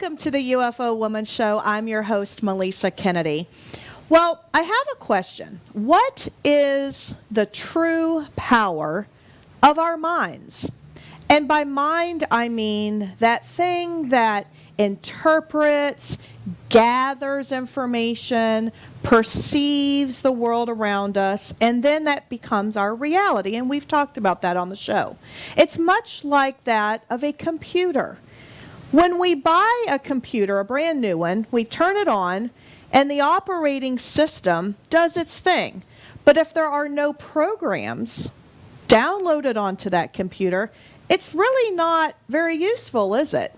Welcome to the UFO Woman Show. I'm your host, Melissa Kennedy. Well, I have a question. What is the true power of our minds? And by mind, I mean that thing that interprets, gathers information, perceives the world around us, and then that becomes our reality. And we've talked about that on the show. It's much like that of a computer. When we buy a computer, a brand new one, we turn it on, and the operating system does its thing. But if there are no programs downloaded onto that computer, it's really not very useful, is it?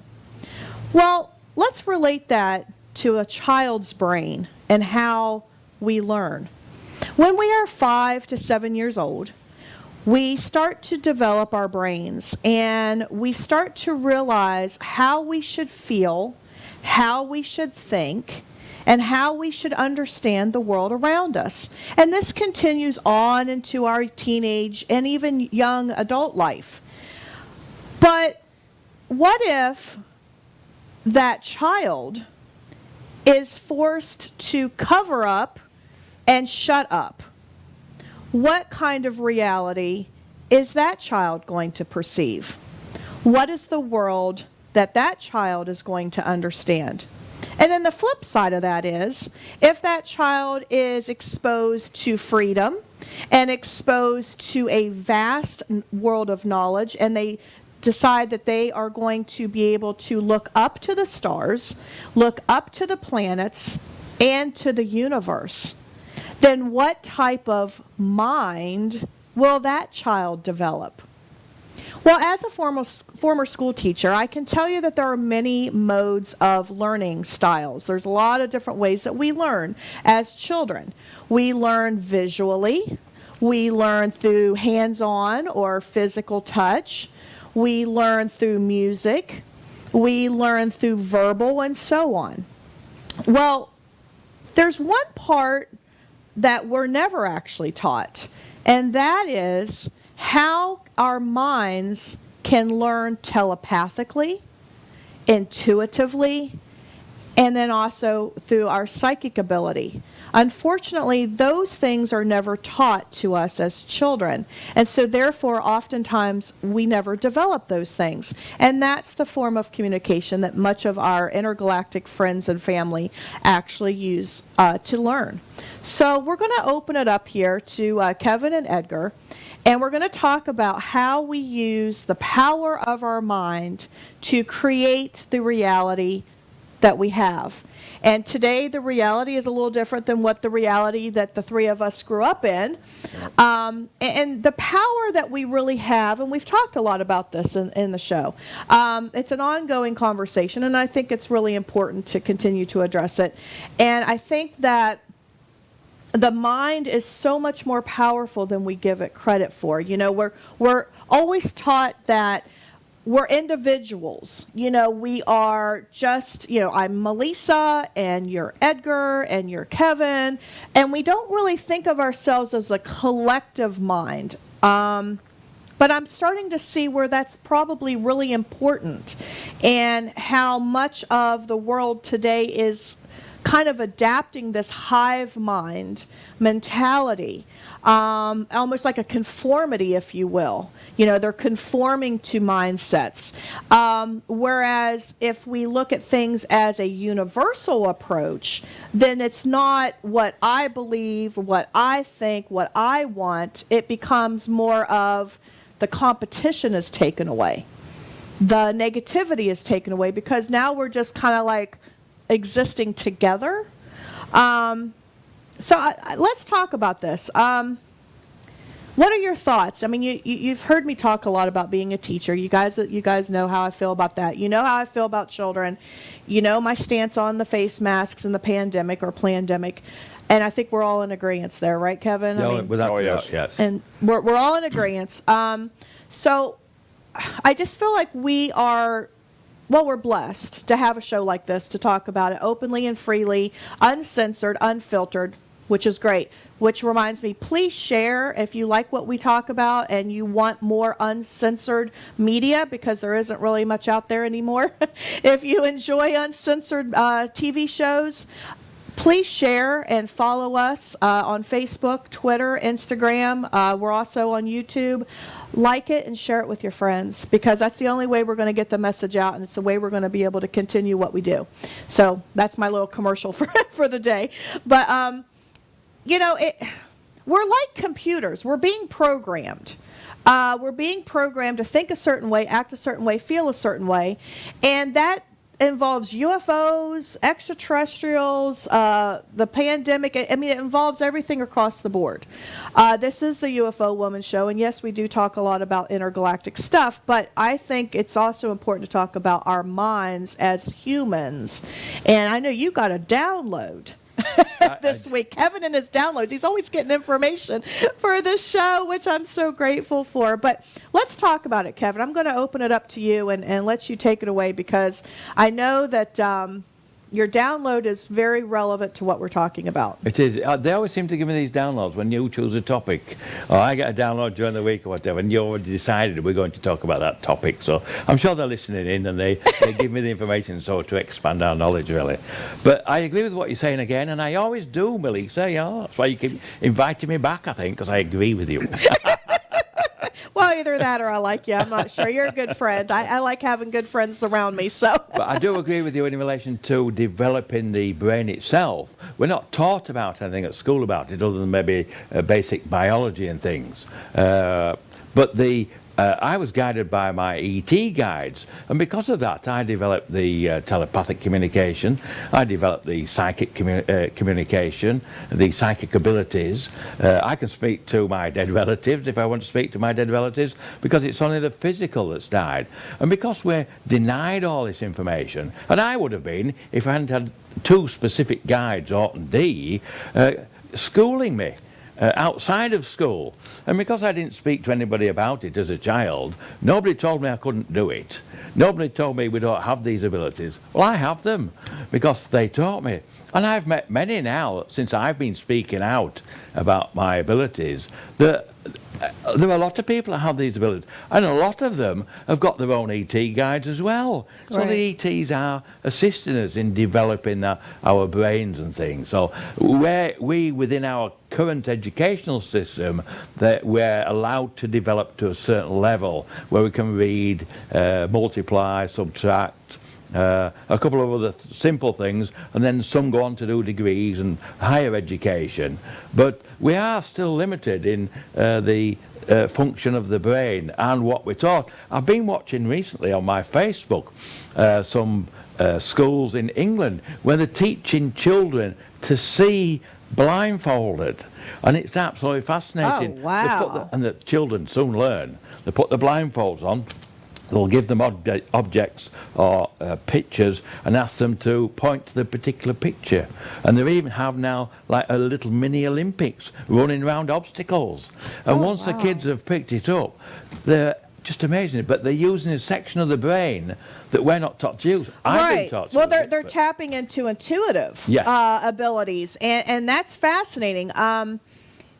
Well, let's relate that to a child's brain and how we learn. When we are 5 to 7 years old, we start to develop our brains, and we start to realize how we should feel, how we should think, and how we should understand the world around us. And this continues on into our teenage and even young adult life. But what if that child is forced to cover up and shut up? What kind of reality is that child going to perceive? What is the world that that child is going to understand? And then the flip side of that is, if that child is exposed to freedom and exposed to a vast world of knowledge, and they decide that they are going to be able to look up to the stars, look up to the planets, and to the universe, then what type of mind will that child develop? Well, as a former school teacher, I can tell you that there are many modes of learning styles. There's a lot of different ways that we learn as children. We learn visually. We learn through hands-on or physical touch. We learn through music. We learn through verbal, and so on. Well, there's one part that we're never actually taught, and that is how our minds can learn telepathically, intuitively, and then also through our psychic ability. Unfortunately, those things are never taught to us as children, and so therefore oftentimes we never develop those things. And that's the form of communication that much of our intergalactic friends and family actually use to learn. So we're going to open it up here to Kevin and Edgar, and we're going to talk about how we use the power of our mind to create the reality that we have. And today the reality is a little different than what the reality that the three of us grew up in. And the power that we really have, and we've talked a lot about this in the show. It's an ongoing conversation, and I think it's really important to continue to address it. And I think that the mind is so much more powerful than we give it credit for. You know, we're always taught that we're individuals. You know, we are just, I'm Melissa, and you're Edgar, and you're Kevin, and we don't really think of ourselves as a collective mind. But I'm starting to see where that's probably really important, and how much of the world today is kind of adapting this hive mind mentality, almost like a conformity, if you will. You know, they're conforming to mindsets. Whereas if we look at things as a universal approach, then it's not what I believe, what I think, what I want. It becomes more of the competition is taken away. The negativity is taken away, because now we're just kind of like existing together. So let's talk about this. What are your thoughts? I mean, you've heard me talk a lot about being a teacher. You guys know how I feel about that. You know how I feel about children. You know my stance on the face masks and the pandemic or plandemic. And I think we're all in agreement there, right, Kevin? No, I mean, without yes. And we're all in agreement. So I just feel like we're blessed to have a show like this to talk about it openly and freely, uncensored, unfiltered, which is great. Which reminds me, please share if you like what we talk about and you want more uncensored media, because there isn't really much out there anymore. If you enjoy uncensored TV shows, please share and follow us on Facebook, Twitter, Instagram. We're also on YouTube. Like it and share it with your friends, because that's the only way we're going to get the message out, and it's the way we're going to be able to continue what we do. So that's my little commercial for the day. But, we're like computers. We're being programmed. We're being programmed to think a certain way, act a certain way, feel a certain way, and that involves UFOs, extraterrestrials, the pandemic. I mean, it involves everything across the board. This is the UFO Woman Show, and yes, we do talk a lot about intergalactic stuff, but I think it's also important to talk about our minds as humans. And I know you got a download this week. Kevin and his downloads. He's always getting information for this show, which I'm so grateful for. But let's talk about it, Kevin. I'm going to open it up to you and let you take it away, because I know that your download is very relevant to what we're talking about. It is. They always seem to give me these downloads when you choose a topic. Or I get a download during the week or whatever, and you already decided we're going to talk about that topic. So I'm sure they're listening in, and they give me the information so to expand our knowledge, really. But I agree with what you're saying again, and I always do, Melissa. That's why you keep inviting me back, I think, because I agree with you. Well, either that or I like you. I'm not sure. You're a good friend. I like having good friends around me. So. But I do agree with you in relation to developing the brain itself. We're not taught about anything at school about it, other than maybe basic biology and things. But I was guided by my ET guides, and because of that I developed the telepathic communication, I developed the psychic communication, the psychic abilities. I can speak to my dead relatives if I want to speak to my dead relatives, because it's only the physical that's died. And because we're denied all this information, and I would have been if I hadn't had two specific guides, Orton D, schooling me outside of school. And because I didn't speak to anybody about it as a child, nobody told me I couldn't do it. Nobody told me we don't have these abilities. Well, I have them because they taught me. And I've met many now, since I've been speaking out about my abilities, that there are a lot of people that have these abilities, and a lot of them have got their own ET guides as well. So right. The ETs are assisting us in developing our brains and things. So we within our current educational system, that we're allowed to develop to a certain level where we can read, multiply, subtract, a couple of other simple things, and then some go on to do degrees and higher education. But we are still limited in the function of the brain and what we're taught. I've been watching recently on my Facebook some schools in England where they're teaching children to see blindfolded, and it's absolutely fascinating. Oh, wow. And the children soon learn. They put the blindfolds on. They'll give them objects or pictures and ask them to point to the particular picture. And they even have now like a little mini Olympics running around obstacles. And once the kids have picked it up, they're just amazing. But they're using a section of the brain that we're not taught to use. I've been taught to use it, they're tapping into intuitive abilities, and that's fascinating.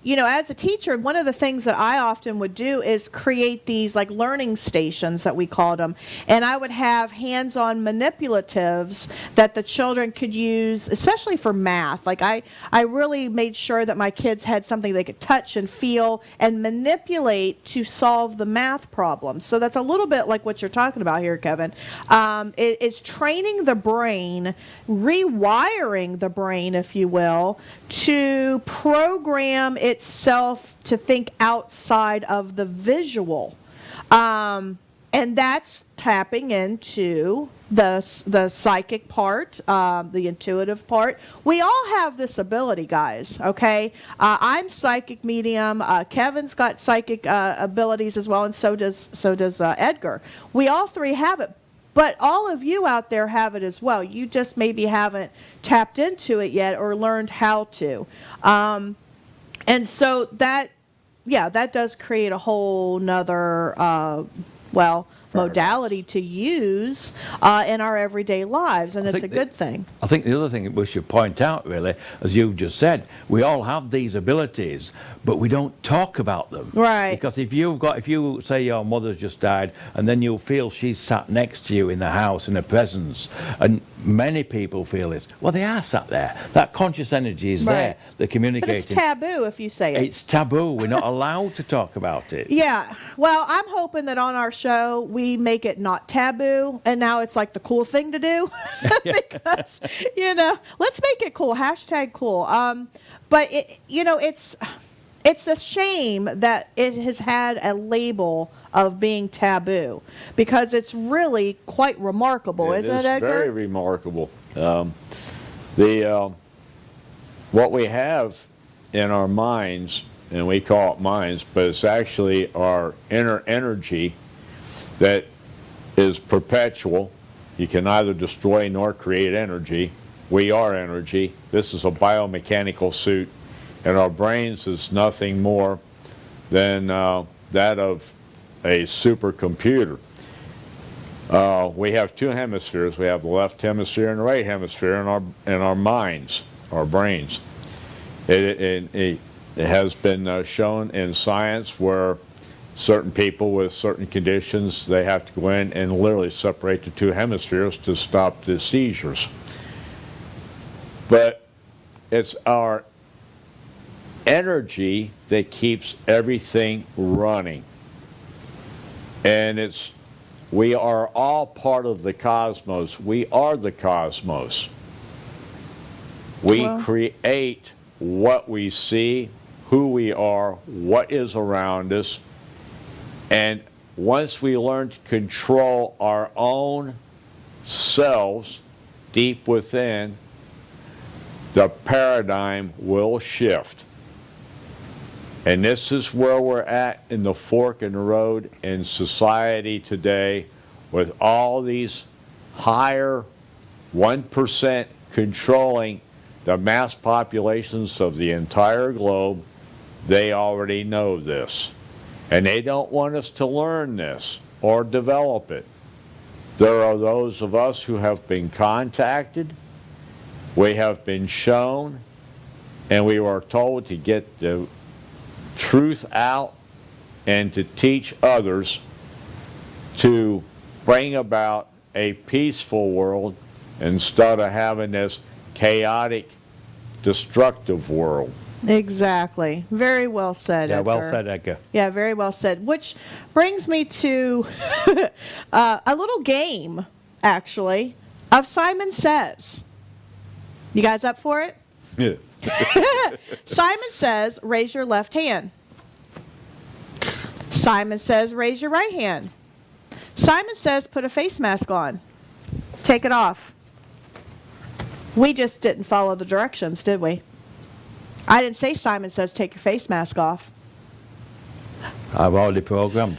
As a teacher, one of the things that I often would do is create these like learning stations that we called them. And I would have hands-on manipulatives that the children could use, especially for math. Like I really made sure that my kids had something they could touch and feel and manipulate to solve the math problems. So that's a little bit like what you're talking about here, Kevin. It's training the brain, rewiring the brain, if you will, to program itself to think outside of the visual. And that's tapping into the psychic part, the intuitive part. We all have this ability, guys, okay? I'm psychic medium. Kevin's got psychic abilities as well, and so does Edgar. We all three have it. But all of you out there have it as well. You just maybe haven't tapped into it yet or learned how to. And so that does create a whole nother, modality to use in our everyday lives, and it's a good thing. I think the other thing we should point out, really, as you've just said, we all have these abilities, but we don't talk about them. Right. Because if you say your mother's just died, and then you'll feel she's sat next to you in the house in her presence, and many people feel this. Well, they are sat there. That conscious energy is there. They're communicating. But it's taboo if you say it. It's taboo. We're not allowed to talk about it. Yeah. Well, I'm hoping that on our show we make it not taboo, and now it's like the cool thing to do. Because, let's make it cool. Hashtag cool. But it's a shame that it has had a label of being taboo, because it's really quite remarkable, isn't it, Edgar? It's very remarkable. What we have in our minds, and we call it minds, but it's actually our inner energy that is perpetual. You can neither destroy nor create energy. We are energy. This is a biomechanical suit, and our brains is nothing more than that of a supercomputer. We have two hemispheres. We have the left hemisphere and the right hemisphere in our minds, our brains. It has been shown in science where certain people with certain conditions, they have to go in and literally separate the two hemispheres to stop the seizures. But it's our energy that keeps everything running. And we are all part of the cosmos. We are the cosmos. We create what we see, who we are, what is around us. And once we learn to control our own selves deep within, the paradigm will shift. And this is where we're at in the fork in the road in society today, with all these higher 1% controlling the mass populations of the entire globe. They already know this. And they don't want us to learn this or develop it. There are those of us who have been contacted, we have been shown, and we are told to get the truth out and to teach others to bring about a peaceful world instead of having this chaotic, destructive world. Exactly. Very well said, Edgar. Yeah, well said, Edgar. Yeah, very well said. Which brings me to a little game, actually, of Simon Says. You guys up for it? Yeah. Simon says, raise your left hand. Simon says, raise your right hand. Simon says, put a face mask on. Take it off. We just didn't follow the directions, did we? I didn't say Simon says, take your face mask off. I've already programmed.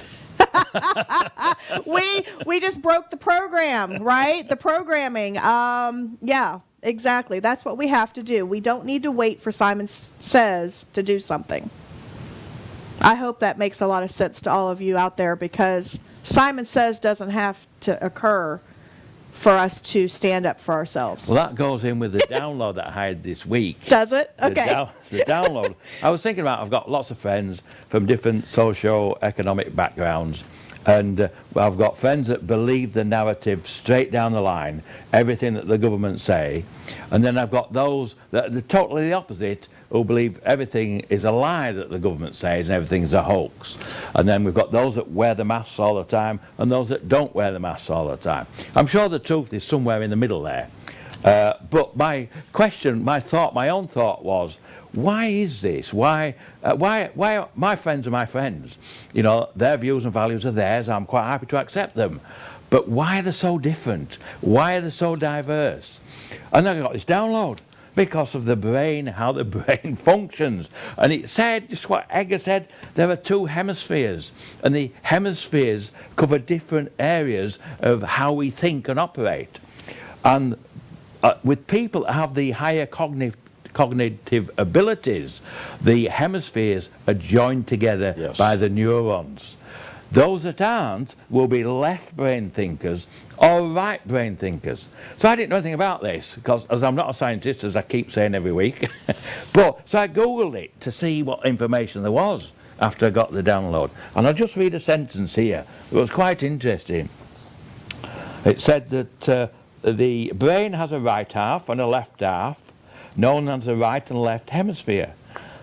We just broke the program, right? The programming. Yeah, exactly. That's what we have to do. We don't need to wait for Simon Says to do something. I hope that makes a lot of sense to all of you out there, because Simon Says doesn't have to occur for us to stand up for ourselves. Well, that goes in with the download that I had this week. Does it? Okay. The download. I was thinking about, I've got lots of friends from different socio-economic backgrounds, and I've got friends that believe the narrative straight down the line, everything that the government say, and then I've got those that are totally the opposite, who believe everything is a lie that the government says and everything's a hoax. And then we've got those that wear the masks all the time and those that don't wear the masks all the time. I'm sure the truth is somewhere in the middle there. But my question, my own thought was, why is this? Why my friends are my friends? You know, their views and values are theirs. I'm quite happy to accept them. But why are they so different? Why are they so diverse? And then I got this download. Because of the brain, how the brain functions. And it said, just what Edgar said, there are two hemispheres. And the hemispheres cover different areas of how we think and operate. And with people that have the higher cognitive abilities, the hemispheres are joined together by the neurons. Those that aren't will be left brain thinkers or right brain thinkers. So I didn't know anything about this, because as I'm not a scientist, as I keep saying every week, so I Googled it to see what information there was after I got the download. And I'll just read a sentence here. It was quite interesting. It said that the brain has a right half and a left half, known as the right and left hemisphere.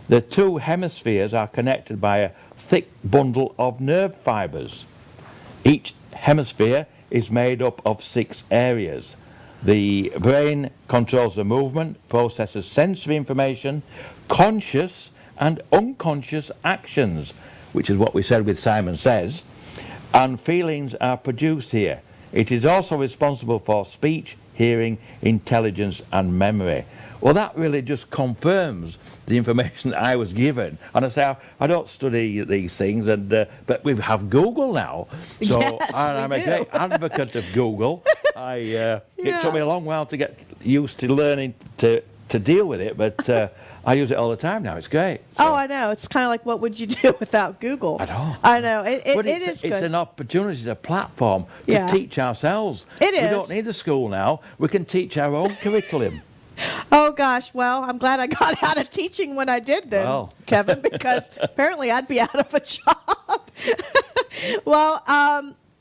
The two hemispheres are connected by a thick bundle of nerve fibers. Each hemisphere is made up of 6 areas. The brain controls the movement, processes sensory information, conscious and unconscious actions, which is what we said with Simon Says, and feelings are produced here. It is also responsible for speech, hearing, intelligence and memory. Well, that really just confirms the information that I was given. And I say, I don't study these things, but we have Google now. So yes, I'm a great advocate of Google. It took me a long while to get used to learning to deal with it, but I use it all the time now. It's great. So. Oh, I know. It's kind of like, what would you do without Google? At all. I know. It is good. It's an opportunity, it's a platform to teach ourselves. It is. We don't need the school now. We can teach our own curriculum. Oh, gosh. Well, I'm glad I got out of teaching when I did then, Kevin, because apparently I'd be out of a job. Well,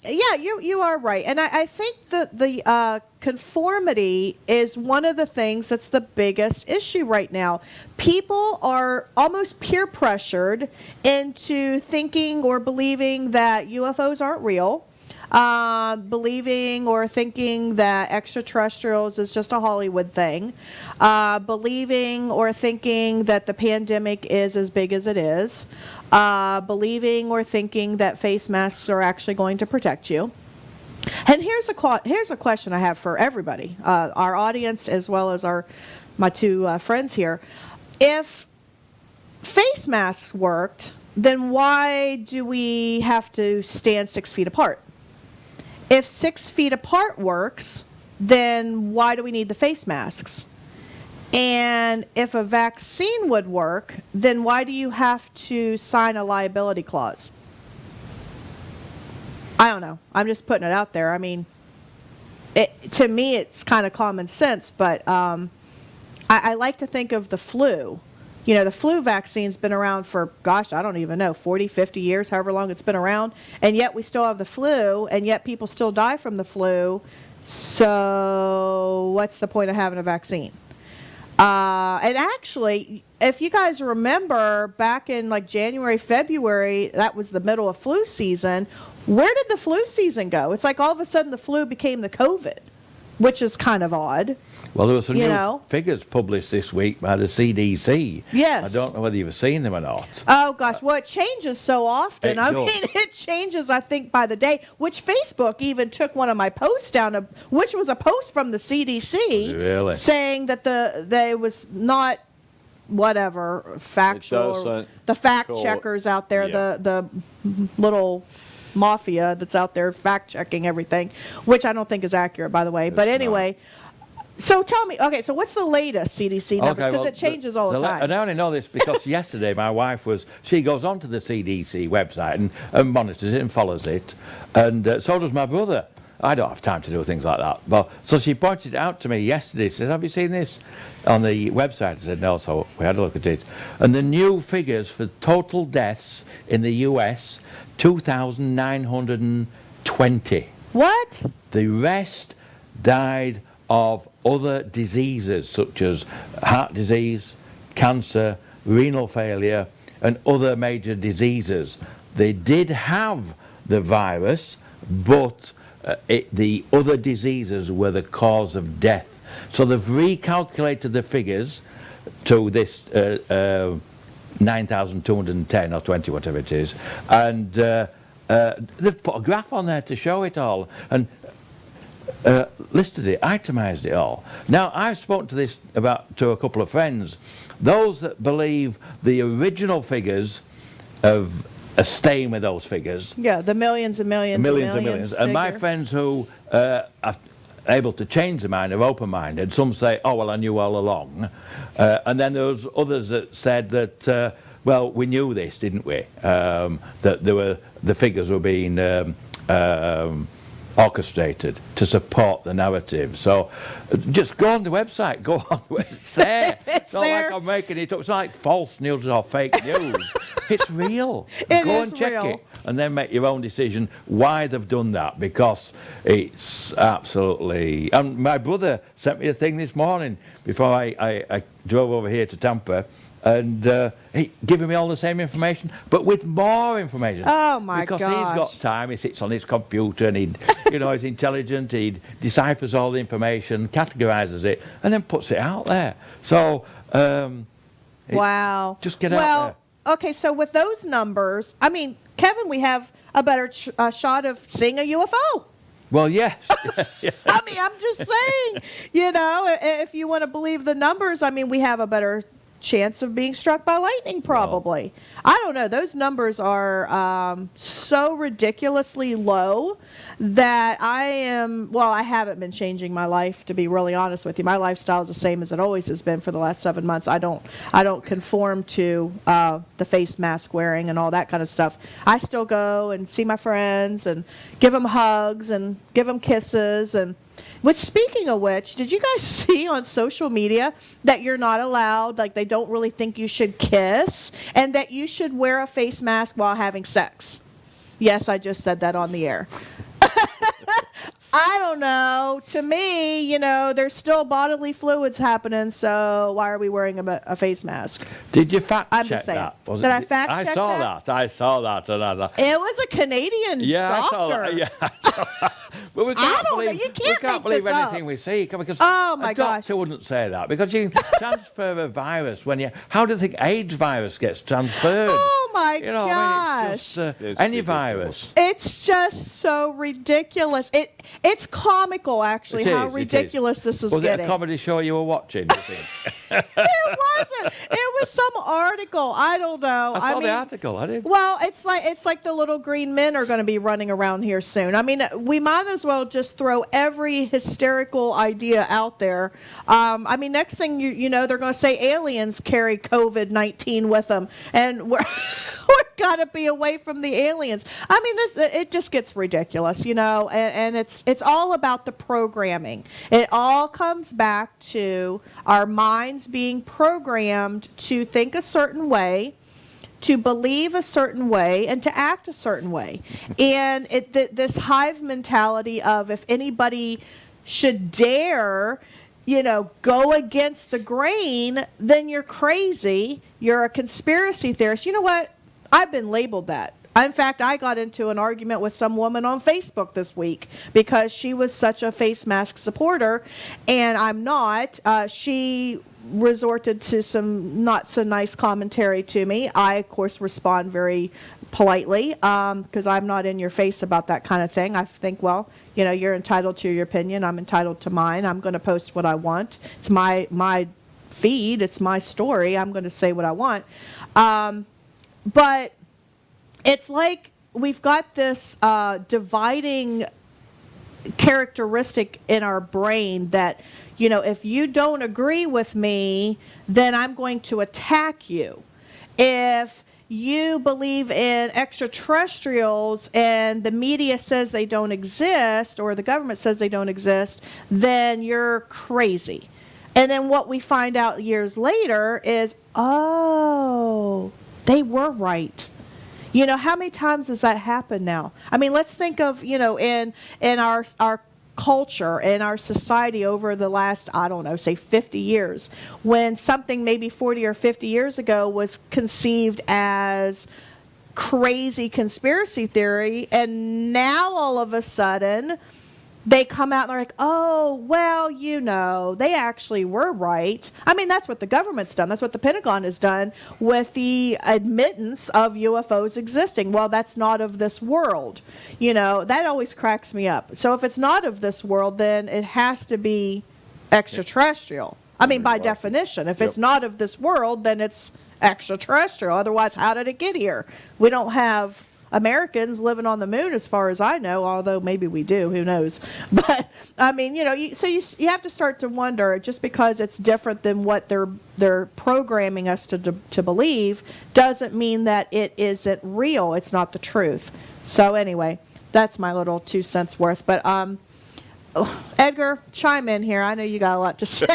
yeah, you are right. And I think that the conformity is one of the things that's the biggest issue right now. People are almost peer pressured into thinking or believing that UFOs aren't real. Believing or thinking that extraterrestrials is just a Hollywood thing, believing or thinking that the pandemic is as big as it is, believing or thinking that face masks are actually going to protect you. And here's a question I have for everybody, our audience as well as my 2 friends here. If face masks worked, then why do we have to stand 6 feet apart? If 6 feet apart works, then why do we need the face masks? And if a vaccine would work, then why do you have to sign a liability clause? I don't know. I'm just putting it out there. I mean, to me, it's kind of common sense, but I like to think of the flu. You know, the flu vaccine's been around for, gosh, I don't even know, 40, 50 years, however long it's been around. And yet we still have the flu, and yet people still die from the flu. So what's the point of having a vaccine? And actually, if you guys remember back in like January, February, that was the middle of flu season. Where did the flu season go? It's like all of a sudden the flu became the COVID, which is kind of odd. Well, there were some new figures published this week by the CDC. Yes. I don't know whether you've seen them or not. Oh, gosh. Well, it changes so often. I mean, it changes, I think, by the day, which Facebook even took one of my posts down, which was a post from the CDC saying that they was not whatever factual. The fact checkers out there, the little mafia that's out there fact checking everything, which I don't think is accurate, by the way. But anyway. So tell me, okay, so what's the latest CDC numbers? Because it changes all the time. And I only know this because yesterday my wife she goes onto the CDC website and monitors it and follows it. And so does my brother. I don't have time to do things like that. But so she pointed it out to me yesterday. She said, have you seen this on the website? I said, no, so we had a look at it. And the new figures for total deaths in the US, 2,920. What? The rest died of other diseases such as heart disease, cancer, renal failure, and other major diseases. They did have the virus, but the other diseases were the cause of death. So they've recalculated the figures to this 9,210 or 20, whatever it is, and they've put a graph on there to show it all. And listed it, itemized it all. Now, I've spoken to this to a couple of friends. Those that believe the original figures of staying with those figures. Yeah, the millions and millions and millions. And my friends who are able to change their mind, are open-minded, some say, oh, well, I knew all along. And then there was others that said that, well, we knew this, didn't we? That the figures were being orchestrated to support the narrative. So just go on the website. Go on the website. It's there. It's not there. like I'm making it up. It's not like false news or fake news. It's real. It go is and check real. it. And then make your own decision why they've done that, because it's absolutely... And my brother sent me a thing this morning before I drove over here to Tampa, and he giving me all the same information, but with more information. Oh, my because gosh. He's got time, he sits on his computer, and he's intelligent, he deciphers all the information, categorizes it, and then puts it out there. So... wow. Just get out there. Okay, so with those numbers, I mean, Kevin, we have a better shot of seeing a UFO. Well, yes. I mean, I'm just saying, if you want to believe the numbers, I mean, we have a better chance of being struck by lightning, probably. I don't know. Those numbers are so ridiculously low that I haven't been changing my life, to be really honest with you. My lifestyle is the same as it always has been for the last 7 months. I don't conform to the face mask wearing and all that kind of stuff. I still go and see my friends and give them hugs and give them kisses. And which, speaking of which, did you guys see on social media that you're not allowed, like they don't really think you should kiss, and that you should wear a face mask while having sex? Yes, I just said that on the air. I don't know. To me, there's still bodily fluids happening, so why are we wearing a face mask? Did you fact I'm check just saying. that? Did I fact check that? I saw that. It was a Canadian doctor. I saw that. Yeah. But we can't believe anything we see, because oh my a doctor wouldn't say that, because you can transfer a virus how do you think AIDS virus gets transferred? Oh my gosh. I mean, it's just any virus. It's just so ridiculous. It's comical, actually, how ridiculous this is getting. Was it a comedy show you were watching, do you think? It wasn't. It was some article. I don't know. I saw the article. I did. Well, it's like the little green men are going to be running around here soon. I mean, we might as well just throw every hysterical idea out there. I mean, next thing you know, they're going to say aliens carry COVID-19 with them, and we're got to be away from the aliens. I mean, it just gets ridiculous, and it's all about the programming. It all comes back to our minds being programmed to think a certain way, to believe a certain way, and to act a certain way. And this hive mentality of, if anybody should dare, go against the grain, then you're crazy. You're a conspiracy theorist. You know what? I've been labeled that. In fact, I got into an argument with some woman on Facebook this week because she was such a face mask supporter, and I'm not. She resorted to some not so nice commentary to me. I, of course, respond very politely because I'm not in your face about that kind of thing. I think, well, you're entitled to your opinion. I'm entitled to mine. I'm going to post what I want. It's my feed. It's my story. I'm going to say what I want. But it's like we've got this dividing characteristic in our brain that, if you don't agree with me, then I'm going to attack you. If you believe in extraterrestrials and the media says they don't exist, or the government says they don't exist, then you're crazy. And then what we find out years later is, oh, they were right. How many times has that happened now? I mean, let's think of, in our culture, in our society over the last, I don't know, say 50 years, when something maybe 40 or 50 years ago was conceived as crazy conspiracy theory, and now all of a sudden they come out and they're like, oh, well, they actually were right. I mean, that's what the government's done. That's what the Pentagon has done with the admittance of UFOs existing. Well, that's not of this world. That always cracks me up. So if it's not of this world, then it has to be extraterrestrial. I mean, by definition, if it's not of this world, then it's extraterrestrial. Otherwise, how did it get here? We don't have Americans living on the moon as far as I know, although maybe we do, who knows. But I mean, you know, you have to start to wonder, just because it's different than what they're programming us to believe doesn't mean that it isn't real. It's not the truth. So anyway, that's my little 2 cents worth. But Edgar, chime in here. I know you got a lot to say.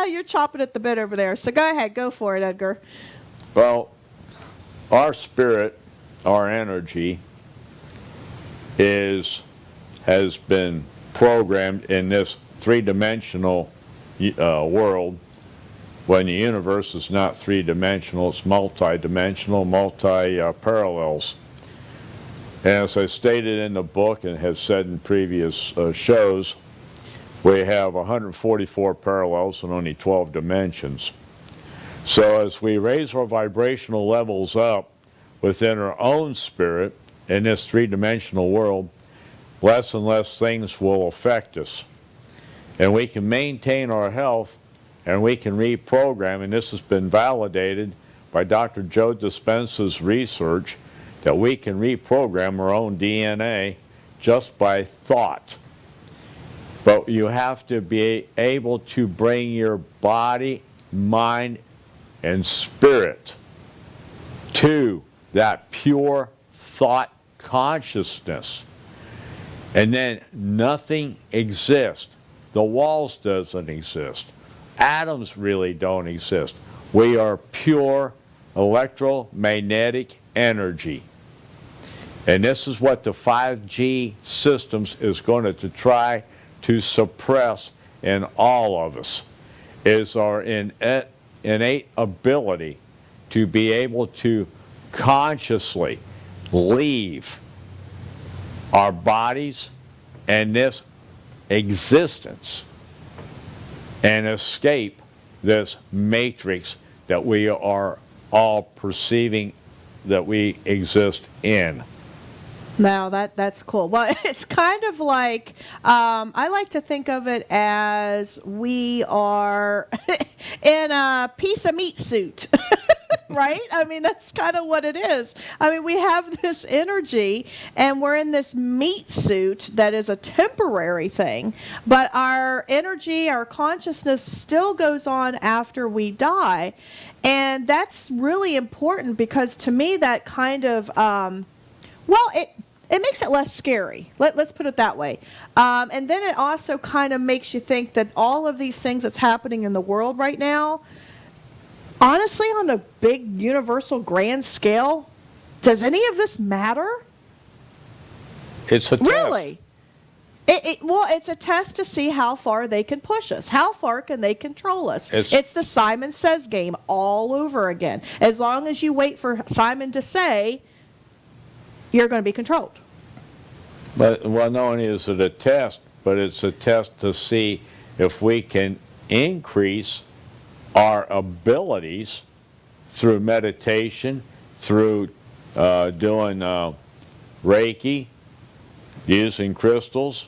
You're chopping at the bit over there. So go ahead. Go for it, Edgar. Well, our spirit, our energy, has been programmed in this three-dimensional world, when the universe is not three-dimensional, it's multi-dimensional, multi-parallels. And as I stated in the book and have said in previous shows, we have 144 parallels and only 12 dimensions. So as we raise our vibrational levels up within our own spirit in this three-dimensional world, less and less things will affect us. And we can maintain our health, and we can reprogram, and this has been validated by Dr. Joe Dispenza's research, that we can reprogram our own DNA just by thought. But you have to be able to bring your body, mind, and spirit to that pure thought consciousness. And then nothing exists. The walls doesn't exist. Atoms really don't exist. We are pure electromagnetic energy. And this is what the 5G systems is going to try to suppress in all of us, is our innate ability to be able to consciously leave our bodies and this existence and escape this matrix that we are all perceiving that we exist in. No, that's cool. Well, it's kind of like, I like to think of it as we are in a piece of meat suit, right? I mean, that's kind of what it is. I mean, we have this energy, and we're in this meat suit that is a temporary thing, but our energy, our consciousness still goes on after we die. And that's really important, because to me that kind of, it makes it less scary. Let's put it that way. And then it also kind of makes you think that all of these things that's happening in the world right now, honestly, on a big universal grand scale, does any of this matter? It's a test. Really? It's a test to see how far they can push us. How far can they control us? It's the Simon Says game all over again. As long as you wait for Simon to say, you're going to be controlled. But, well, not only is it a test, but it's a test to see if we can increase our abilities through meditation, through doing Reiki, using crystals,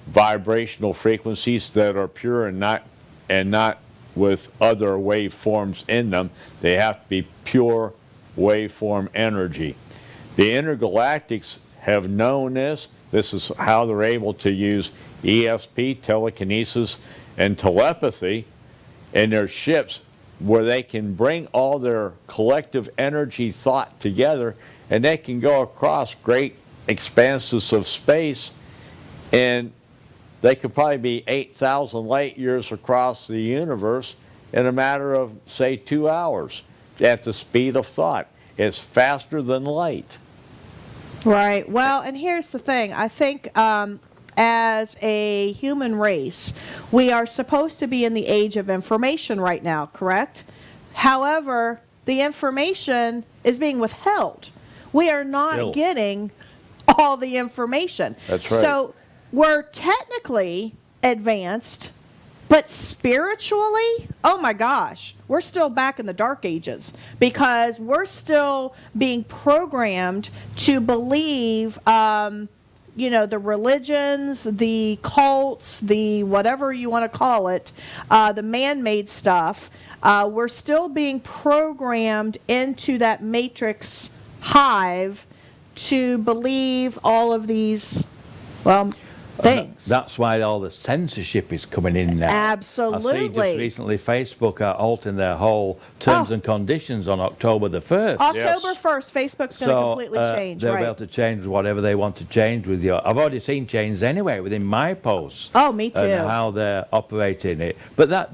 vibrational frequencies that are pure and not with other waveforms in them. They have to be pure waveform energy. The intergalactics have known this. This is how they're able to use ESP, telekinesis, and telepathy in their ships, where they can bring all their collective energy thought together, and they can go across great expanses of space, and they could probably be 8,000 light years across the universe in a matter of, say, 2 hours at the speed of thought. It's faster than light. Right. Well, and here's the thing. I think as a human race, we are supposed to be in the age of information right now, correct? However, the information is being withheld. We are not getting all the information. That's right. So we're technically advanced, but spiritually, oh my gosh, we're still back in the dark ages, because we're still being programmed to believe, the religions, the cults, the whatever you want to call it, the man-made stuff. We're still being programmed into that matrix hive to believe all of these, well, things. That's why all the censorship is coming in now. Absolutely. I see just recently Facebook are altering their whole terms and conditions on October the 1st. October 1st, Facebook's going to completely change, they'll right? be able to change whatever they want to change with you. I've already seen changes anyway within my posts. Oh, me too. And how they're operating it. But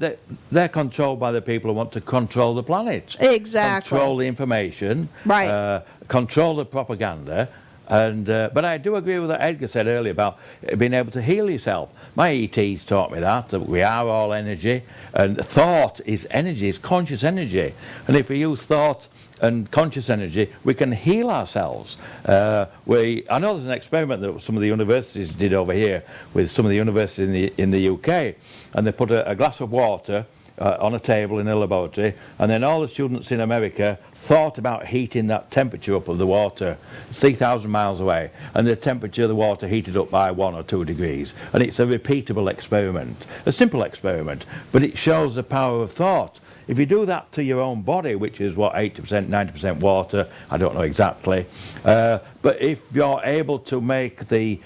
they're controlled by the people who want to control the planet. Exactly. Control the information. Right. Control the propaganda. And but I do agree with what Edgar said earlier about being able to heal yourself. My ETs taught me that we are all energy, and thought is energy, is conscious energy. And if we use thought and conscious energy, we can heal ourselves. I know there's an experiment that some of the universities did over here with some of the universities in the UK, and they put a glass of water on a table in a laboratory, and then all the students in America thought about heating that temperature up of the water 3,000 miles away, and the temperature of the water heated up by 1 or 2 degrees. And it's a repeatable experiment, a simple experiment, but it shows the power of thought. If you do that to your own body, which is what, 80%, 90% water, I don't know exactly, but if you're able to make the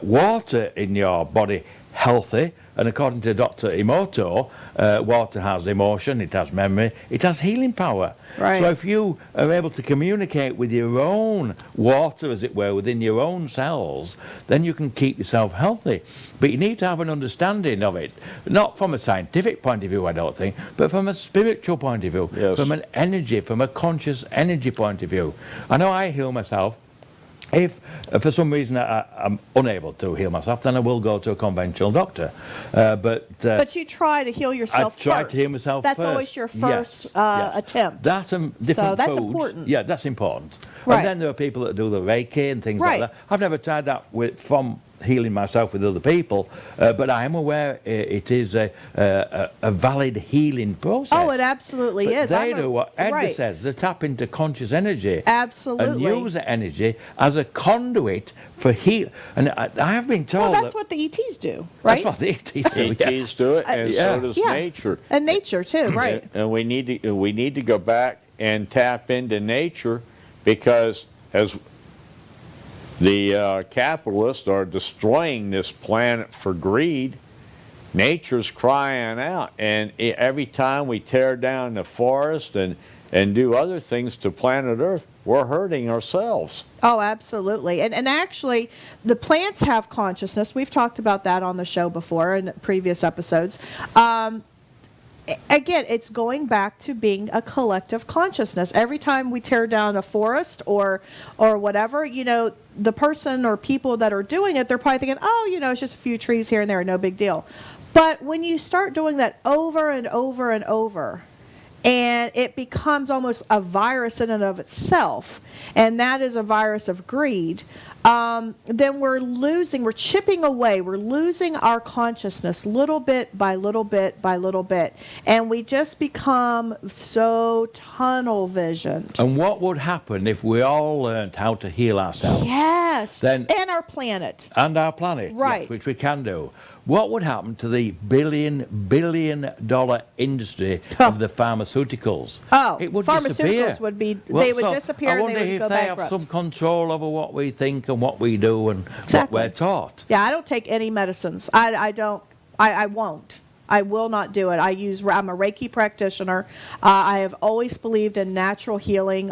water in your body healthy, and according to Dr. Emoto, water has emotion, it has memory, it has healing power. Right. So if you are able to communicate with your own water, as it were, within your own cells, then you can keep yourself healthy. But you need to have an understanding of it, not from a scientific point of view, I don't think, but from a spiritual point of view, Yes. from an energy, from a conscious energy point of view. I know I heal myself. If for some reason I'm unable to heal myself, then I will go to a conventional doctor. But you try to heal yourself first. I try to heal myself That's first. always your first Yes. attempt. That and different So that's foods. important. Yeah, that's important. Right. And then there are people that do the Reiki and things Right. like that. I've never tried that from healing myself with other people, but I am aware it is a valid healing process. Oh, it absolutely But is. they do what Edgar right. says. They tap into conscious energy. Absolutely. And use the energy as a conduit for heal. And I have been told Well, that's what the ETs do, right? That's what the ETs do. ETs do it, and so does nature. And nature too, right? And we need to go back and tap into nature, because as the capitalists are destroying this planet for greed, nature's crying out. And every time we tear down the forest and do other things to planet Earth, we're hurting ourselves. Oh, absolutely. And actually, the plants have consciousness. We've talked about that on the show before in previous episodes. Again, it's going back to being a collective consciousness. Every time we tear down a forest or whatever, you know, the person or people that are doing it, they're probably thinking, oh, you know, it's just a few trees here and there, no big deal. But when you start doing that over and over and over, and it becomes almost a virus in and of itself, and that is a virus of greed, then we're chipping away, we're losing our consciousness little bit by little bit by little bit, and we just become so tunnel visioned. And what would happen if we all learned how to heal ourselves? Yes, Then- and our planet. And our planet, Right. yes, which we can do. What would happen to the billion dollar industry of the pharmaceuticals? Oh, it would pharmaceuticals disappear. would be, they would disappear I and wonder they would if go they bankrupt. have some control over what we think and what we do and Exactly. what we're taught. Yeah, I don't take any medicines. I won't. I will not do it. I'm a Reiki practitioner. I have always believed in natural healing,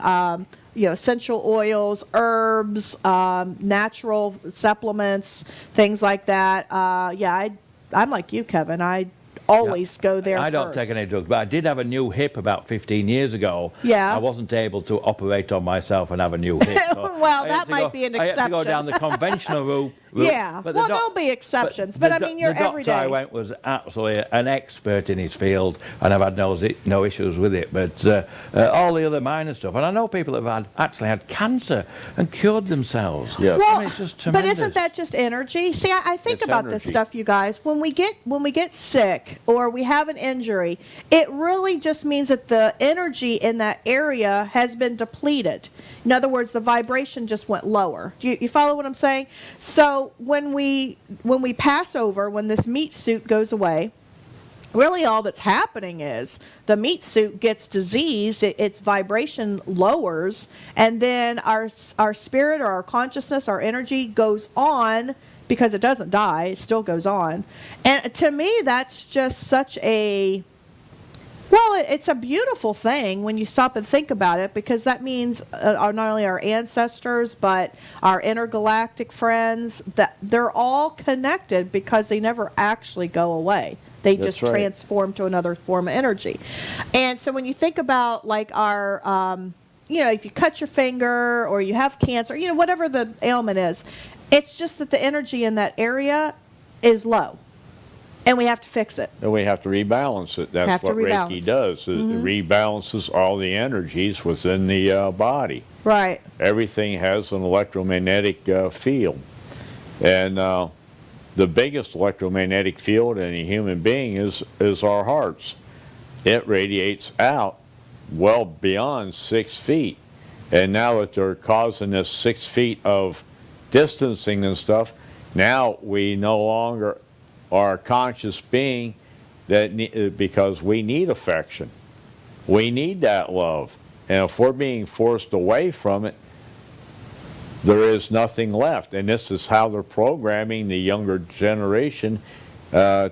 essential oils, herbs, natural supplements, things like that. I'm like you, Kevin. I always go there I don't first. take any drugs, but I did have a new hip about 15 years ago. Yeah. I wasn't able to operate on myself and have a new hip. So Well, I had that to might go- be an I had to go exception. down the conventional route. Yeah. But Well, the there'll be exceptions, but I mean, you're the doctor everyday. I went was absolutely an expert in his field, and I've had no issues with it. But all the other minor stuff, and I know people that have actually had cancer and cured themselves. Yes. Well, I mean, it's just but tremendous. isn't that just energy? See, I think It's about this energy. stuff, you guys. When we get sick or we have an injury, it really just means that the energy in that area has been depleted. In other words, the vibration just went lower. Do you follow what I'm saying? So when we pass over, when this meat suit goes away, really all that's happening is the meat suit gets diseased, its vibration lowers, and then our spirit or our consciousness, our energy goes on because it doesn't die, it still goes on. And to me, that's just such a, well, it's a beautiful thing when you stop and think about it, because that means not only our ancestors, but our intergalactic friends, that they're all connected because they never actually go away. They That's just right. transform to another form of energy. And so when you think about like our, if you cut your finger or you have cancer, whatever the ailment is, it's just that the energy in that area is low. And we have to fix it. And we have to rebalance it. That's what Reiki does. It rebalances all the energies within the body. Right. Everything has an electromagnetic field. And the biggest electromagnetic field in a human being is our hearts. It radiates out well beyond 6 feet. And now that they're causing this 6 feet of distancing and stuff, now we no longer are a conscious being because we need affection. We need that love. And if we're being forced away from it, there is nothing left. And this is how they're programming the younger generation and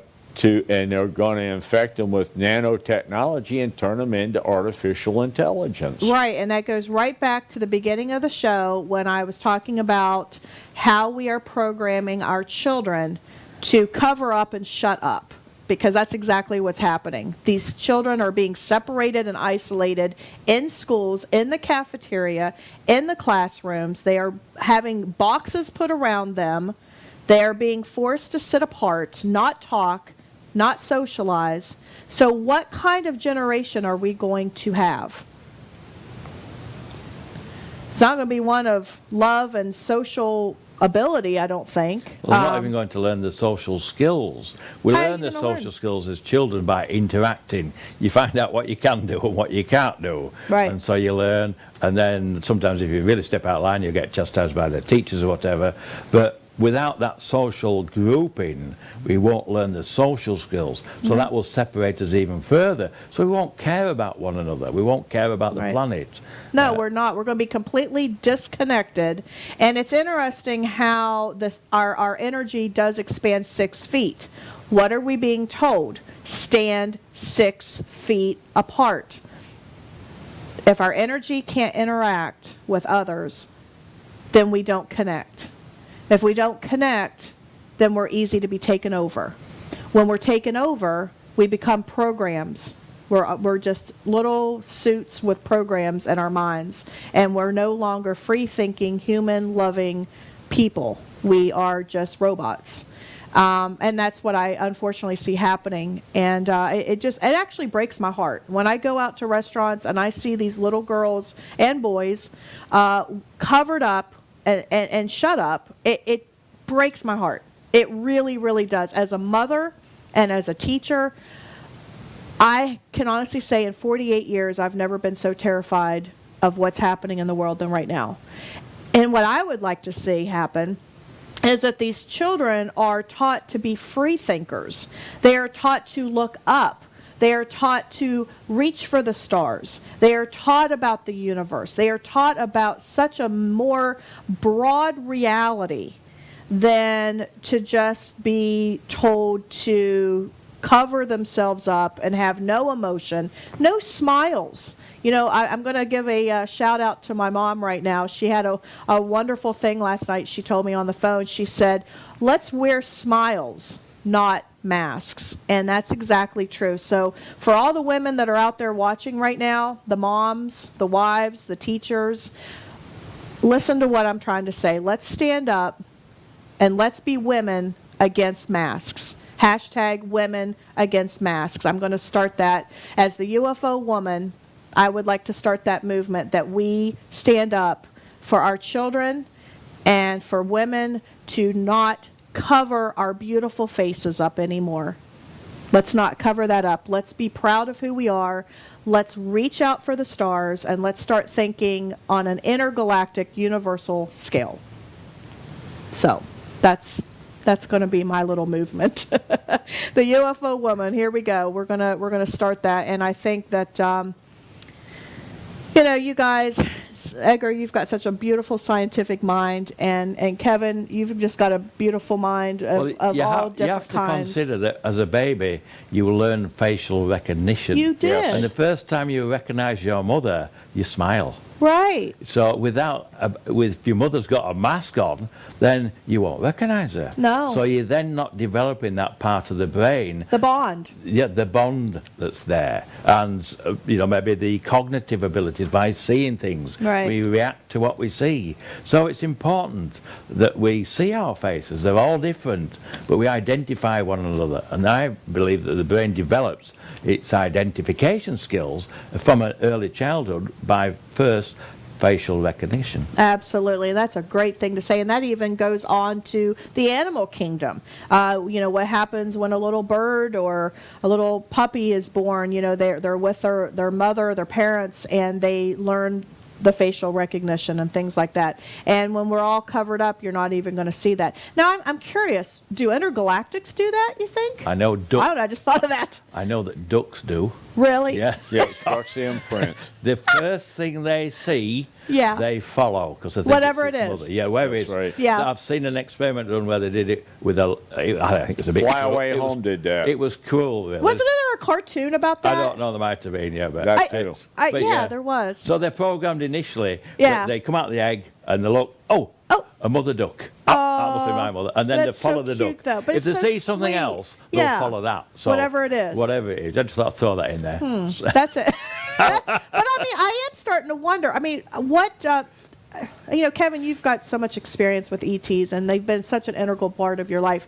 they're going to infect them with nanotechnology and turn them into artificial intelligence. Right, and that goes right back to the beginning of the show when I was talking about how we are programming our children to cover up and shut up, because that's exactly what's happening. These children are being separated and isolated in schools, in the cafeteria, in the classrooms. They are having boxes put around them. They are being forced to sit apart, not talk, not socialize. So what kind of generation are we going to have? It's not going to be one of love and social ability, I don't think. Well, we're not even going to learn the social skills. We learn the social skills as children by interacting. You find out what you can do and what you can't do. Right. And so you learn, and then sometimes if you really step out of line, you get chastised by the teachers or whatever. But without that social grouping, we won't learn the social skills. So that will separate us even further. So we won't care about one another. We won't care about the planet. No, we're not. We're going to be completely disconnected. And it's interesting how our energy does expand 6 feet. What are we being told? Stand 6 feet apart. If our energy can't interact with others, then we don't connect. If we don't connect, then we're easy to be taken over. When we're taken over, we become programs. We're just little suits with programs in our minds, and we're no longer free-thinking, human-loving people. We are just robots. And that's what I unfortunately see happening. And it actually breaks my heart. When I go out to restaurants and I see these little girls and boys covered up and shut up, it breaks my heart. It really, really does. As a mother and as a teacher, I can honestly say in 48 years, I've never been so terrified of what's happening in the world than right now. And what I would like to see happen is that these children are taught to be free thinkers. They are taught to look up. They are taught to reach for the stars. They are taught about the universe. They are taught about such a more broad reality than to just be told to cover themselves up and have no emotion, no smiles. You know, I'm going to give a shout out to my mom right now. She had a wonderful thing last night. She told me on the phone. She said, let's wear smiles, not masks. And that's exactly true. So for all the women that are out there watching right now, the moms, the wives, the teachers, listen to what I'm trying to say. Let's stand up and let's be women against masks. Hashtag women against masks. I'm going to start that as the UFO woman. I would like to start that movement that we stand up for our children and for women to not cover our beautiful faces up anymore. Let's not cover that up. Let's be proud of who we are. Let's reach out for the stars and let's start thinking on an intergalactic universal scale. So that's That's going to be my little movement. The UFO woman. Here we go. We're gonna start that, and I think that you guys, Edgar, you've got such a beautiful scientific mind, and Kevin, you've just got a beautiful mind of all different kinds. You have to consider that as a baby, you learn facial recognition. You did. Yes. And the first time you recognize your mother, you smile. Right. So if your mother's got a mask on, then you won't recognize her. No. So you're then not developing that part of the brain. The bond. Yeah, the bond that's there. And, maybe the cognitive abilities by seeing things. Right. We react to what we see. So it's important that we see our faces. They're all different, but we identify one another. And I believe that the brain develops its identification skills from an early childhood by first facial recognition. Absolutely. That's a great thing to say. And that even goes on to the animal kingdom. What happens when a little bird or a little puppy is born, they're with their mother, their parents, and they learn the facial recognition and things like that. And when we're all covered up, you're not even going to see that. Now, I'm curious, do intergalactics do that, you think? I know I don't know, I just thought of that. I know that ducks do. Really? Yeah. Yeah, ducks the imprint. The first thing they see, Yeah. they follow. Whatever it is. Yeah, whatever That's it is. right. Yeah. I've seen an experiment done where they did it with I think it's a bit Fly cruel. Away It was- Home did that. It was cruel, really. Wasn't there a cartoon about that? I don't know, there might have been, yeah. But That's I- true. but yeah, there was. So they're programmed initially. Yeah. They come out of the egg and they look, oh, a mother duck. That must be my mother. And then they That's follow so the cute, duck. though. But If they it's so see something sweet. else, they'll Yeah. follow that. So Whatever it is. Whatever it is. I just thought I'd throw that in there. That's it. But I am starting to wonder. I mean, what, Kevin, you've got so much experience with ETs, and they've been such an integral part of your life.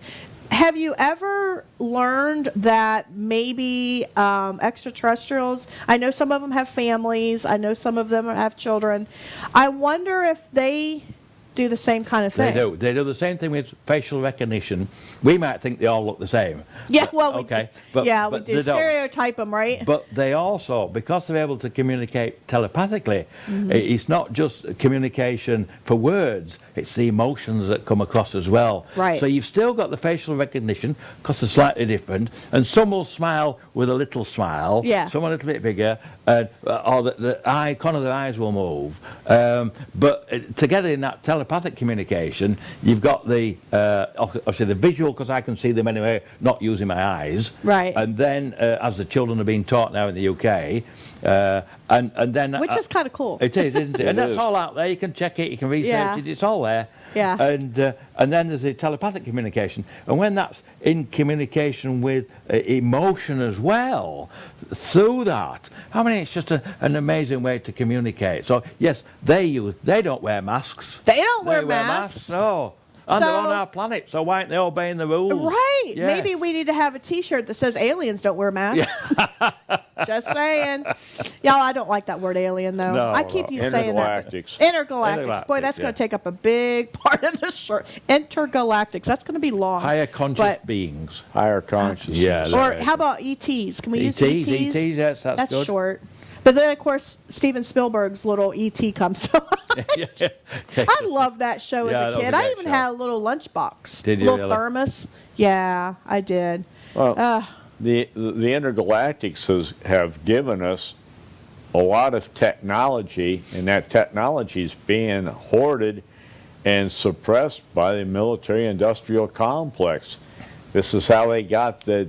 Have you ever learned that maybe extraterrestrials, I know some of them have families, I know some of them have children. I wonder if they do the same kind of thing. They do the same thing with facial recognition. We might think they all look the same. Yeah, But- well, okay, we but do they don't. stereotype them, right? But they also, because they're able to communicate telepathically, Mm-hmm. it's not just communication for words, it's the emotions that come across as well. Right. So you've still got the facial recognition, because they're slightly different, and some will smile with a little smile, Yeah. some a little bit bigger, or the corner of their eyes will move. But together in that telepathic communication, you've got the, obviously the visual, because I can see them anyway, not using my eyes. Right. And then, as the children are being taught now in the UK, and then... Which is kind of cool. It is, isn't it? And that's is. all out there. You can check it, you can research Yeah. it, it's all there. Yeah. And then there's the telepathic communication. And when that's in communication with emotion as well, through that, it's just an amazing way to communicate. So, yes, they don't wear masks. They don't wear masks. No. And they're on So- our planet, so why aren't they obeying the rules? Right. Yes. Maybe we need to have a T-shirt that says aliens don't wear masks. Just saying. Y'all, I don't like that word alien, though. No, I keep you saying that. Intergalactics. Intergalactics. Boy, that's Intergalactic, going to take up a big part of the shirt. Intergalactics. That's going to be long. Higher conscious But- beings. Higher consciousness. Yeah, Or how about ETs? Can we use ETs? ETs, yes, that's good. short. But then, of course, Steven Spielberg's little ET comes on. I loved that show Yeah, I as a love kid. that I even show. had a little lunchbox. Did you Little really? thermos. Yeah, I did. Well, the intergalactics have given us a lot of technology, and that technology is being hoarded and suppressed by the military-industrial complex. This is how they got the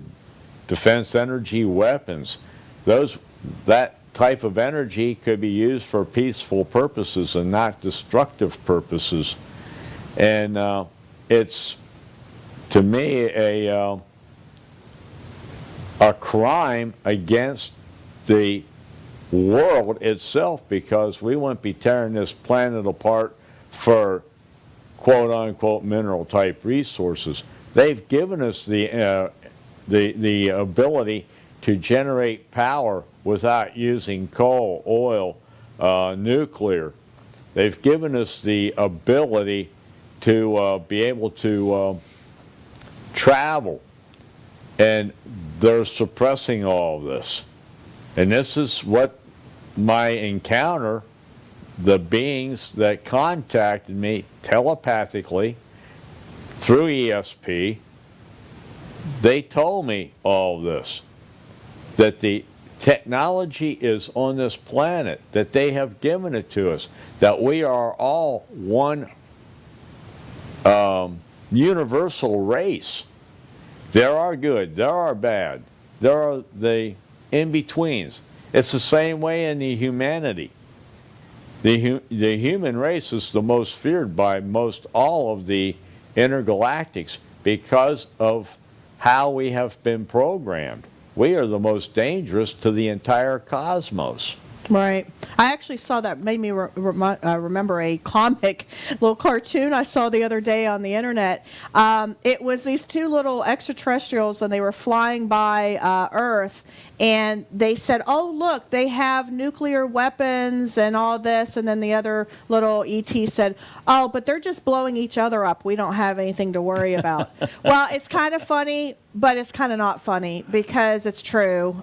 defense energy weapons. That type of energy could be used for peaceful purposes and not destructive purposes. And it's, to me, a crime against the world itself, because we wouldn't be tearing this planet apart for quote-unquote mineral-type resources. They've given us the ability to generate power without using coal, oil, nuclear. They've given us the ability to be able to travel, and they're suppressing all of this. And this is what my encounter, the beings that contacted me telepathically through ESP, they told me all this, that the technology is on this planet, that they have given it to us, that we are all one universal race. There are good, there are bad, there are the in-betweens. It's the same way in the humanity. The human race is the most feared by most all of the intergalactics because of how we have been programmed. We are the most dangerous to the entire cosmos. Right. I actually saw that, made me remember a comic, little cartoon I saw the other day on the internet. It was these two little extraterrestrials, and they were flying by Earth, and they said, oh, look, they have nuclear weapons and all this. And then the other little ET said, oh, but they're just blowing each other up. We don't have anything to worry about. Well, it's kind of funny, but it's kind of not funny because it's true.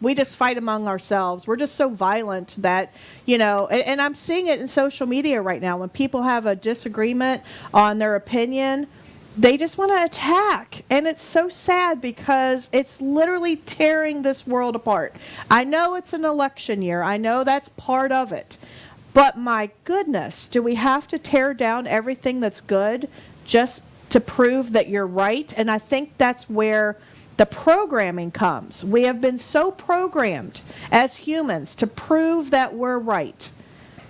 We just fight among ourselves. We're just so violent that, you know, and I'm seeing it in social media right now. When people have a disagreement on their opinion, they just want to attack. And it's so sad because it's literally tearing this world apart. I know it's an election year. I know that's part of it. But my goodness, do we have to tear down everything that's good just to prove that you're right? And I think that's where the programming comes. We have been so programmed as humans to prove that we're right,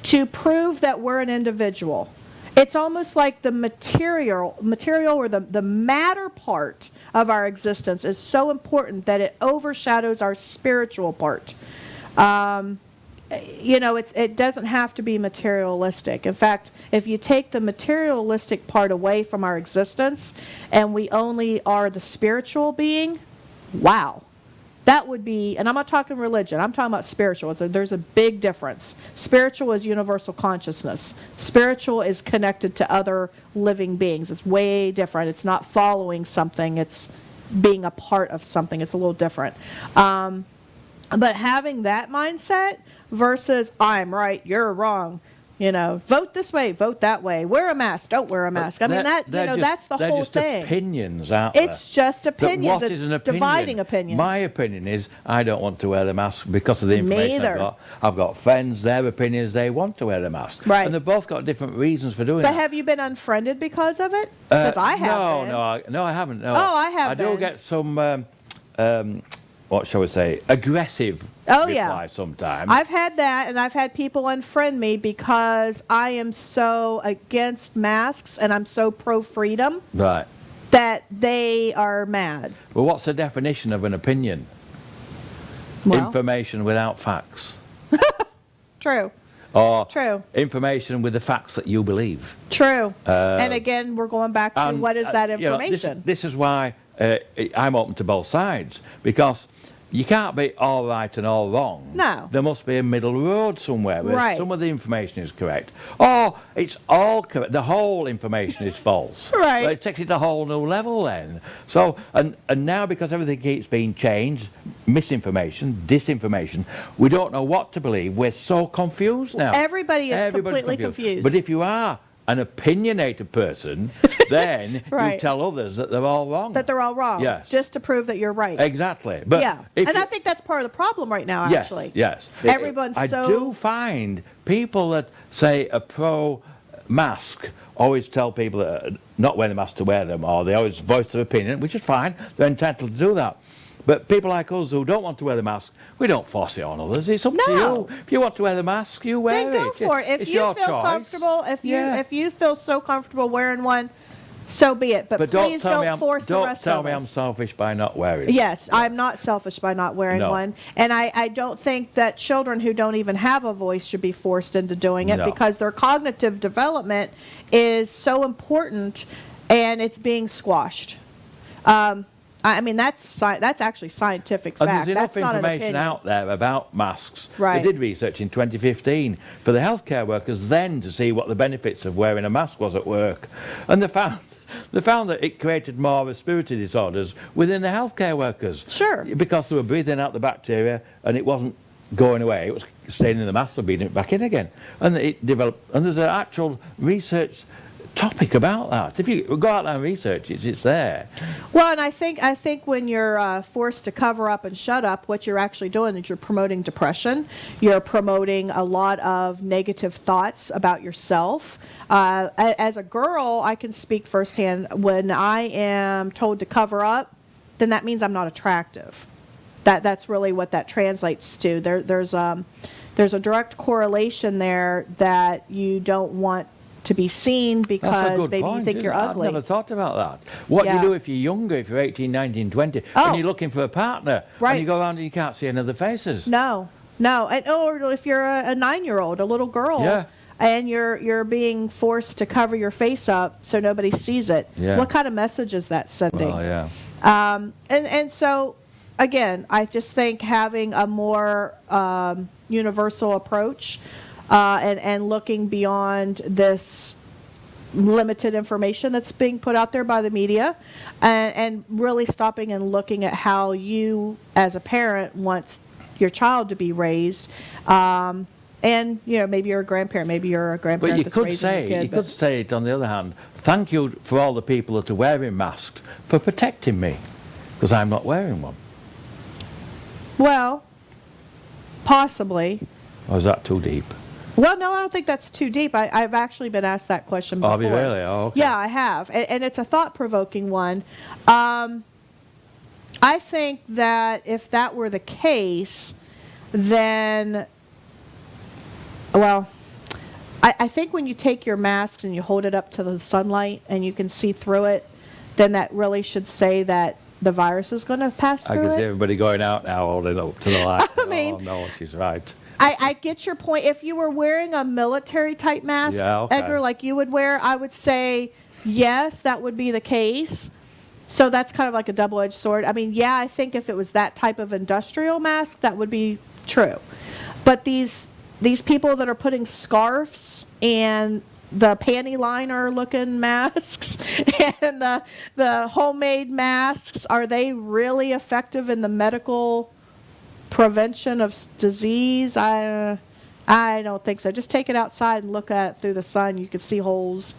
to prove that we're an individual. It's almost like the material or the matter part of our existence is so important that it overshadows our spiritual part. You know, it doesn't have to be materialistic. In fact, if you take the materialistic part away from our existence and we only are the spiritual being, wow. That would be, and I'm not talking religion, I'm talking about spiritual. There's a big difference. Spiritual is universal consciousness. Spiritual is connected to other living beings. It's way different. It's not following something. It's being a part of something. It's a little different. But having that mindset versus I'm right, you're wrong. You know, vote this way, vote that way. Wear a mask, don't wear a mask. I mean, that's the whole thing. They're just opinions out there. It's just opinions. But what is an opinion? Dividing opinions. My opinion is I don't want to wear the mask because of the information I've got. I've got friends, their opinions, they want to wear the mask. Right. And they've both got different reasons for doing that. But have you been unfriended because of it? Because I have been. No, I haven't. No. Oh, I have been. I do get some, what shall we say, aggressive reply sometimes. I've had that, and I've had people unfriend me because I am so against masks and I'm so pro-freedom that they are mad. Well, what's the definition of an opinion? Well, information without facts. True. Or true. Information with the facts that you believe. True. And again, we're going back to what is that information? You know, this is why I'm open to both sides, because you can't be all right and all wrong. No. There must be a middle road somewhere where some of the information is correct. Or it's all correct. The whole information is false. Right. But it takes it to a whole new level then. So, and now because everything keeps being changed, misinformation, disinformation, we don't know what to believe. We're so confused now. Everybody's completely confused. But if you are an opinionated person, then you tell others that they're all wrong. That they're all wrong. Yes. Just to prove that you're right. Exactly. But yeah. And I think that's part of the problem right now, actually. Yes. Everyone's I do find people that say a pro-mask always tell people that are not wearing the mask to wear them, or they always voice their opinion, which is fine. They're entitled to do that. But people like us who don't want to wear the mask, we don't force it on others. It's up to you. If you want to wear the mask, you wear it. Then go for it. If you feel comfortable, if you feel so comfortable wearing one, so be it. But please don't force the rest of us. Don't tell me I'm selfish by not wearing it. Yes, I'm not selfish by not wearing one. And I don't think that children who don't even have a voice should be forced into doing it because their cognitive development is so important and it's being squashed. I mean, that's actually scientific fact. And there's enough that's information out there about masks. Right. They did research in 2015 for the healthcare workers then to see what the benefits of wearing a mask was at work. And they found that it created more respiratory disorders within the healthcare workers. Sure. Because they were breathing out the bacteria and it wasn't going away. It was staying in the mask and breathing it back in again. And it developed. And there's an actual research topic about that. If you go out there and research it, it's there. Well, and I think when you're forced to cover up and shut up, what you're actually doing is you're promoting depression. You're promoting a lot of negative thoughts about yourself. As a girl, I can speak firsthand. When I am told to cover up, then that means I'm not attractive. That's really what that translates to. There's a direct correlation there that you don't want to be seen because maybe point, you think you're ugly. I've never thought about that. What you do if you're younger, if you're 18, 19, 20, and you're looking for a partner, and you go around and you can't see any other faces. No. And, or if you're a 9-year-old, a little girl, and you're being forced to cover your face up so nobody sees it, what kind of message is that sending? Well, yeah. And so, again, I just think having a more universal approach and looking beyond this limited information that's being put out there by the media, and really stopping and looking at how you, as a parent, want your child to be raised. And maybe you're a grandparent, maybe you're a grandparent But that's raising a kid. You could say it on the other hand. Thank you for all the people that are wearing masks for protecting me, because I'm not wearing one. Well, possibly. Or is that too deep? Well, no, I don't think that's too deep. I've actually been asked that question before. Have you really? Oh, okay. Yeah, I have. And it's a thought-provoking one. I think that if that were the case, then, well, I think when you take your masks and you hold it up to the sunlight and you can see through it, then that really should say that the virus is going to pass through it. I can see everybody going out now holding up to the light. I mean, oh, no, she's right. I get your point. If you were wearing a military-type mask, Edgar, like you would wear, I would say, yes, that would be the case. So that's kind of like a double-edged sword. I mean, yeah, I think if it was that type of industrial mask, that would be true. But these people that are putting scarves and the panty liner looking masks and the homemade masks, are they really effective in the medical prevention of disease? I don't think so. Just take it outside and look at it through the sun. You can see holes,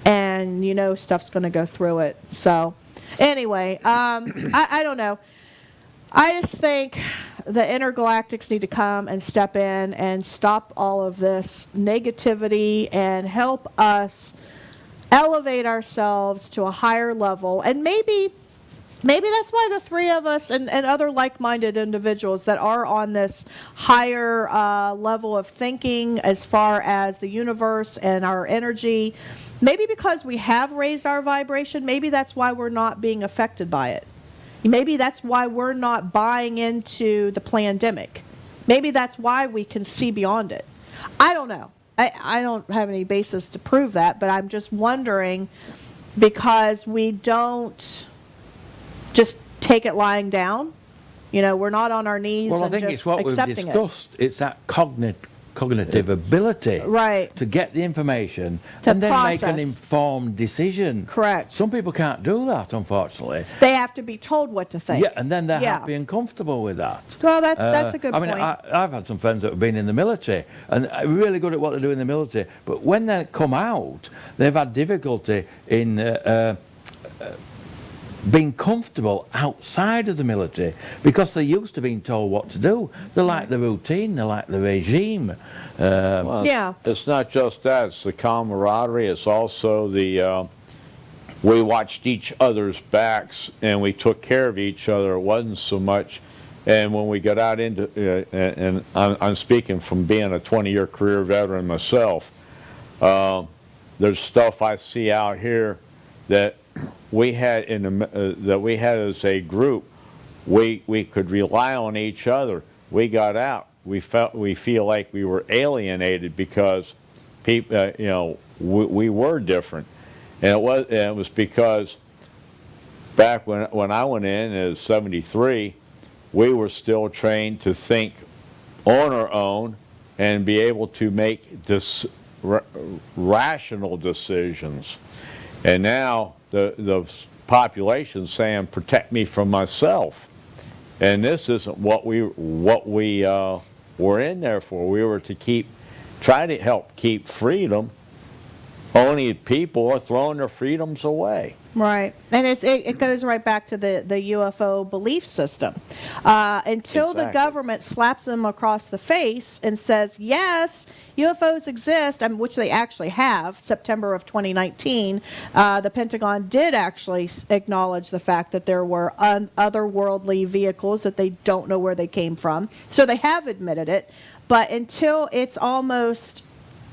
and stuff's going to go through it. So anyway, I don't know. I just think the intergalactics need to come and step in and stop all of this negativity and help us elevate ourselves to a higher level. And maybe that's why the three of us and other like-minded individuals that are on this higher level of thinking as far as the universe and our energy, maybe because we have raised our vibration, maybe that's why we're not being affected by it. Maybe that's why we're not buying into the pandemic. Maybe that's why we can see beyond it. I don't know. I don't have any basis to prove that, but I'm just wondering, because we don't just take it lying down. We're not on our knees and just accepting it. Well, I think it's what we've discussed. It's that cognitive ability to get the information and then make an informed decision. Correct. Some people can't do that, unfortunately. They have to be told what to think. Yeah, and then they're happy and comfortable with that. Well, that's a good point. I mean, I've had some friends that have been in the military and are really good at what they do in the military, but when they come out, they've had difficulty in being comfortable outside of the military because they're used to being told what to do. They like the routine, they like the regime. It's not just that, it's the camaraderie, it's also we watched each other's backs and we took care of each other. It wasn't so much, and when we got out into, and I'm speaking from being a 20-year career veteran myself, there's stuff I see out here that we had as a group. We could rely on each other. We got out. We feel like we were alienated because people, we were different, and it was because back when I went in as 73, we were still trained to think on our own and be able to make rational decisions, and now the population's saying, protect me from myself. And this isn't what we were in there for. We were to try to help keep freedom Only people are throwing their freedoms away. Right. And it goes right back to the UFO belief system. Until the Exactly. government slaps them across the face and says, yes, UFOs exist, which they actually have. September of 2019, the Pentagon did actually acknowledge the fact that there were otherworldly vehicles that they don't know where they came from. So they have admitted it. But until it's almost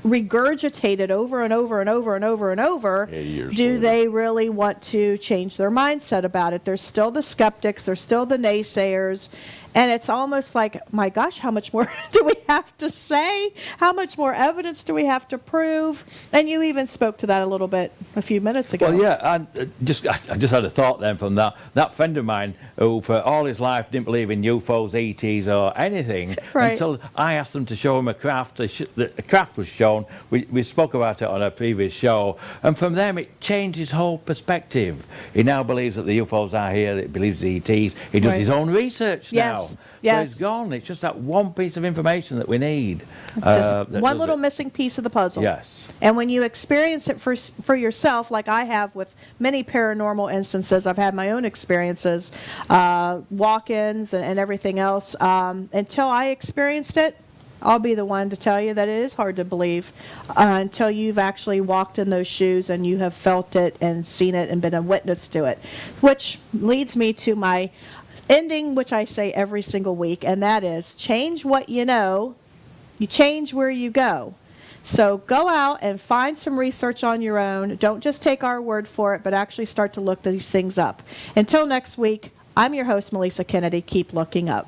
regurgitated over and over and over and over and over, do they really want to change their mindset about it? There's still the skeptics, there's still the naysayers, and it's almost like, my gosh, how much more do we have to say? How much more evidence do we have to prove? And you even spoke to that a little bit a few minutes ago. Well, yeah, and I just had a thought then from that. That friend of mine who for all his life didn't believe in UFOs, ETs or anything until I asked them to show him a craft. The craft was shown. We spoke about it on a previous show. And from them it changed his whole perspective. He now believes that the UFOs are here. He believes the ETs. He does his own research now. Yes. So it's gone. It's just that one piece of information that we need. Just one little missing piece of the puzzle. Yes. And when you experience it for yourself, like I have with many paranormal instances, I've had my own experiences, walk-ins and everything else. Until I experienced it, I'll be the one to tell you that it is hard to believe until you've actually walked in those shoes and you have felt it and seen it and been a witness to it. Which leads me to my ending, which I say every single week, and that is change what you know, you change where you go. So go out and find some research on your own. Don't just take our word for it, but actually start to look these things up. Until next week, I'm your host, Melissa Kennedy. Keep looking up.